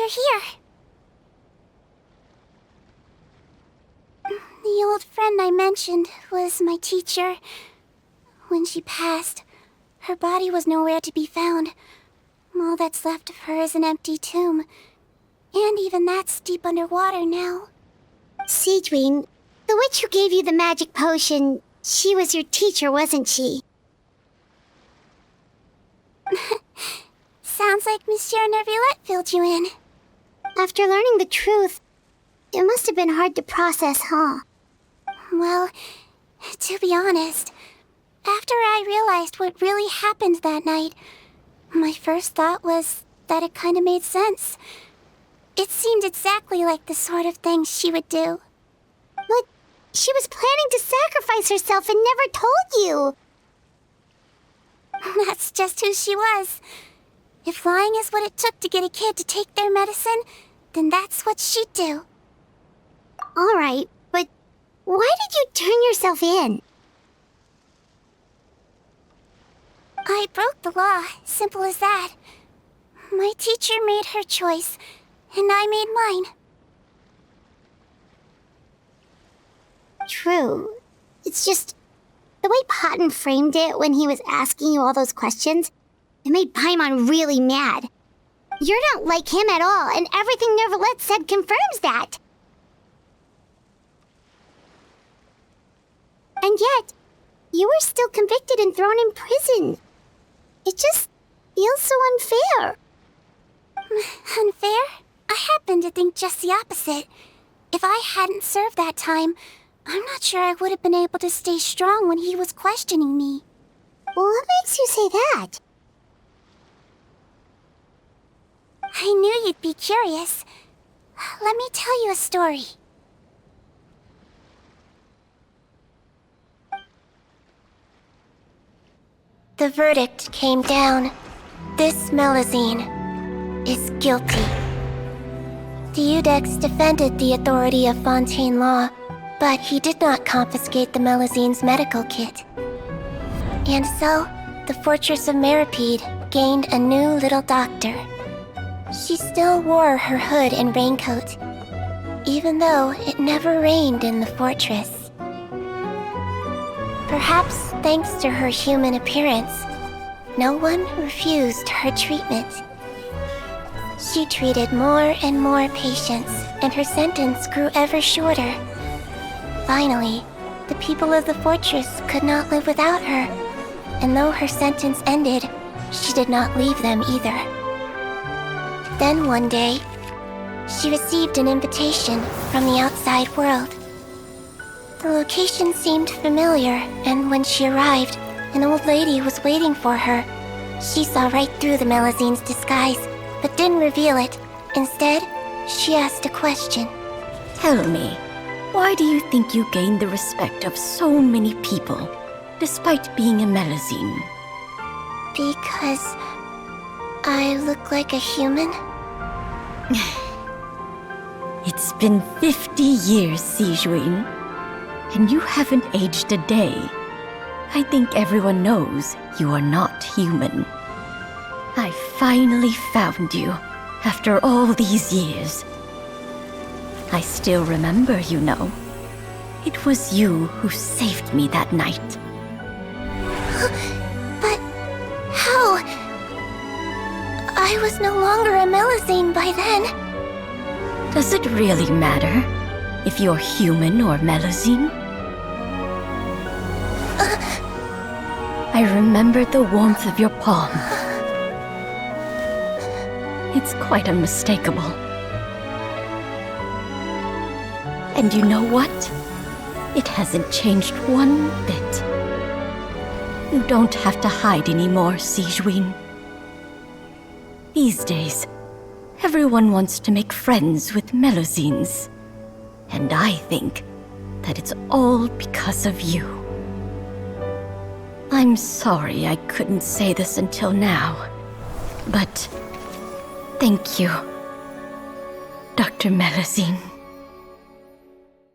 here. The old friend I mentioned was my teacher. When she passed, her body was nowhere to be found. All that's left of her is an empty tomb. And even that's deep underwater now. Sigewinne, the witch who gave you the magic potion, she was your teacher, wasn't she? Sounds like Monsieur Neuvillette filled you in. After learning the truth, it must have been hard to process, huh? Well, to be honest, after I realized what really happened that night, my first thought was that it kinda made sense. It seemed exactly like the sort of thing she would do. But she was planning to sacrifice herself and never told you! That's just who she was. If lying is what it took to get a kid to take their medicine, then that's what she'd do. Alright, but why did you turn yourself in? I broke the law, simple as that. My teacher made her choice, and I made mine. True. It's just the way Potton framed it when he was asking you all those questions, it made Paimon really mad. You're not like him at all, and everything Neuvillette said confirms that. And yet, you were still convicted and thrown in prison. It just feels so unfair. Unfair? I happen to think just the opposite. If I hadn't served that time, I'm not sure I would have been able to stay strong when he was questioning me. What makes you say that? I knew you'd be curious. Let me tell you a story. The verdict came down. This Melusine is guilty. The Iudex defended the authority of Fontaine law, but he did not confiscate the Melusine's medical kit. And so, the fortress of Meripede gained a new little doctor. She still wore her hood and raincoat, even though it never rained in the fortress. Perhaps thanks to her human appearance, no one refused her treatment. She treated more and more patients, and her sentence grew ever shorter. Finally, the people of the fortress could not live without her, and though her sentence ended, she did not leave them either. Then one day, she received an invitation from the outside world. The location seemed familiar, and when she arrived, an old lady was waiting for her. She saw right through the Melusine's disguise, but didn't reveal it. Instead, she asked a question. Tell me, why do you think you gained the respect of so many people, despite being a Melusine? Because I look like a human? It's been 50 years, Sigewinne, and you haven't aged a day. I think everyone knows you are not human. I finally found you, after all these years. I still remember, you know. It was you who saved me that night. But how? I was no longer a Melusine by then. Does it really matter if you're human or Melusine? I remember the warmth of your palm. It's quite unmistakable. And you know what? It hasn't changed one bit. You don't have to hide anymore, Sigewinne. These days, everyone wants to make friends with Melusines. And I think that it's all because of you. I'm sorry I couldn't say this until now, but thank you, Dr. Melusine.